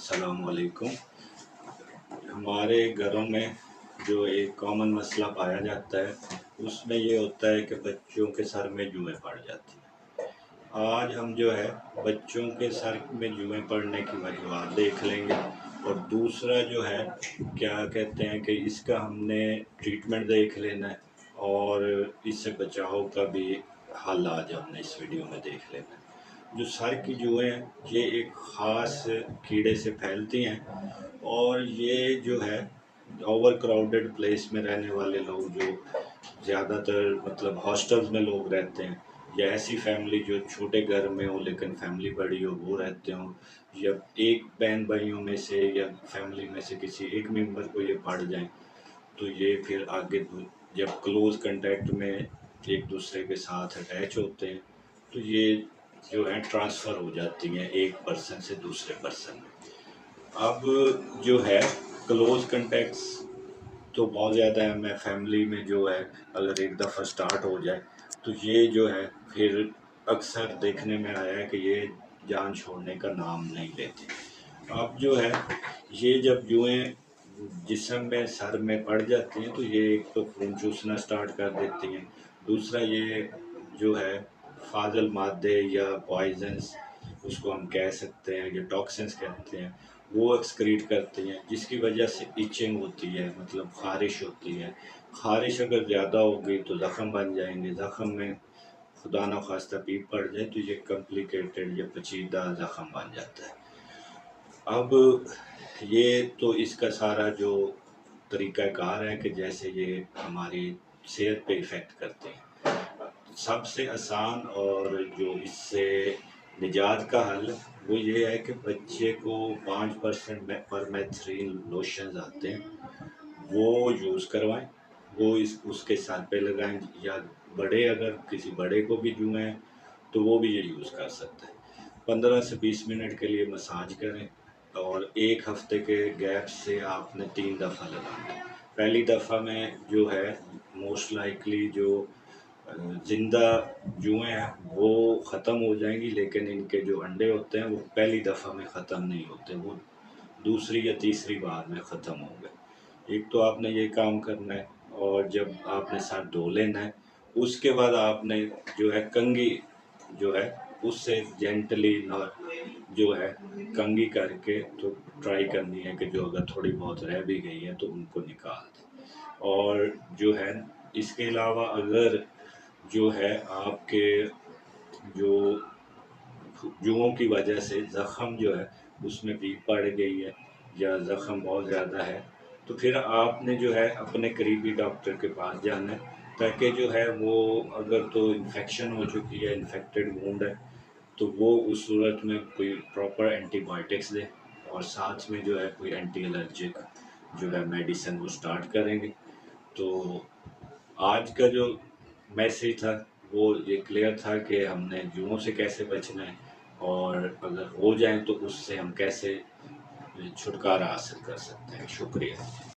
अस्सलाम वालेकुम। हमारे घरों में जो एक कॉमन मसला पाया जाता है उसमें ये होता है कि बच्चों के सर में जुएँ पड़ जाती हैं। आज हम जो है बच्चों के सर में जुएँ पड़ने की वजूहत देख लेंगे और दूसरा जो है क्या कहते हैं कि इसका हमने ट्रीटमेंट देख लेना है और इससे बचाव का भी हल आज हमने इस वीडियो में देख लेना है। जो सर की जुएँ हैं ये एक ख़ास कीड़े से फैलती हैं और ये जो है ओवर क्राउडेड प्लेस में रहने वाले लोग जो ज़्यादातर मतलब हॉस्टल्स में लोग रहते हैं या ऐसी फैमिली जो छोटे घर में हो लेकिन फैमिली बड़ी हो वो रहते हों या एक बहन भाइयों में से या फैमिली में से किसी एक मेंबर को ये पड़ जाए तो ये फिर आगे जब क्लोज़ कांटेक्ट में एक दूसरे के साथ अटैच होते हैं तो ये जो है ट्रांसफ़र हो जाती हैं एक पर्सन से दूसरे पर्सन में। अब जो है क्लोज़ कांटेक्ट्स तो बहुत ज़्यादा है, मैं फैमिली में जो है अगर एक दफ़ा स्टार्ट हो जाए तो ये जो है फिर अक्सर देखने में आया है कि ये जान छोड़ने का नाम नहीं लेते। अब जो है ये जब जुएँ जिस्म में सर में पड़ जाती हैं तो ये एक तो खून चूसना स्टार्ट कर देती हैं, दूसरा ये जो है फाजल मादे या पॉइजन्स उसको हम कह सकते हैं या टॉक्सिन्स कहते हैं वो एक्सक्रीट करती हैं जिसकी वजह से इचिंग होती है मतलब ख़ारिश होती है। ख़ारिश अगर ज़्यादा हो गई तो ज़ख़म बन जाएंगे, ज़ख़म में खुदा न खास्ता पीप पड़ जाए तो ये कॉम्प्लिकेटेड या पेचीदा ज़ख़म बन जाता है। अब ये तो इसका सारा जो तरीक़ाकार है कि जैसे ये हमारी सेहत पे इफ़ेक्ट करते हैं। सबसे आसान और जो इससे निजात का हल वो ये है कि बच्चे को 5% परमेथ्रिन लोशंस आते हैं वो यूज़ करवाएं, वो उसके सर पे लगाएं या बड़े अगर किसी बड़े को भी जुएँ हैं तो वो भी ये यूज़ कर सकता है। 15 से 20 मिनट के लिए मसाज करें और एक हफ्ते के गैप से आपने 3 दफ़ा लगाना है। पहली दफ़ा में जो है मोस्ट लाइकली जो ज़िंदा जुएँ हैं वो ख़त्म हो जाएंगी लेकिन इनके जो अंडे होते हैं वो पहली दफ़ा में ख़त्म नहीं होते, वो दूसरी या तीसरी बार में ख़त्म होंगे। एक तो आपने ये काम करना है और जब आपने सर धो लेना है उसके बाद आपने जो है कंघी जो है उससे जेंटली जो है कंघी करके तो ट्राई करनी है कि जो अगर थोड़ी बहुत रह भी गई है तो उनको निकाल दें। और जो है इसके अलावा अगर जो है आपके जो जुओं की वजह से ज़ख़म जो है उसमें भी पड़ गई है या ज़ख़म बहुत ज़्यादा है तो फिर आपने जो है अपने करीबी डॉक्टर के पास जाना है ताकि जो है वो अगर तो इन्फेक्शन हो चुकी है, इन्फेक्टेड वुंड है तो वो उस सूरत में कोई प्रॉपर एंटीबायोटिक्स दे और साथ में जो है कोई एंटी एलर्जिक जो है मेडिसिन वो स्टार्ट करेंगे। तो आज का जो मैसेज था वो ये क्लियर था कि हमने जुओं से कैसे बचना है और अगर हो जाए तो उससे हम कैसे छुटकारा हासिल कर सकते हैं। शुक्रिया।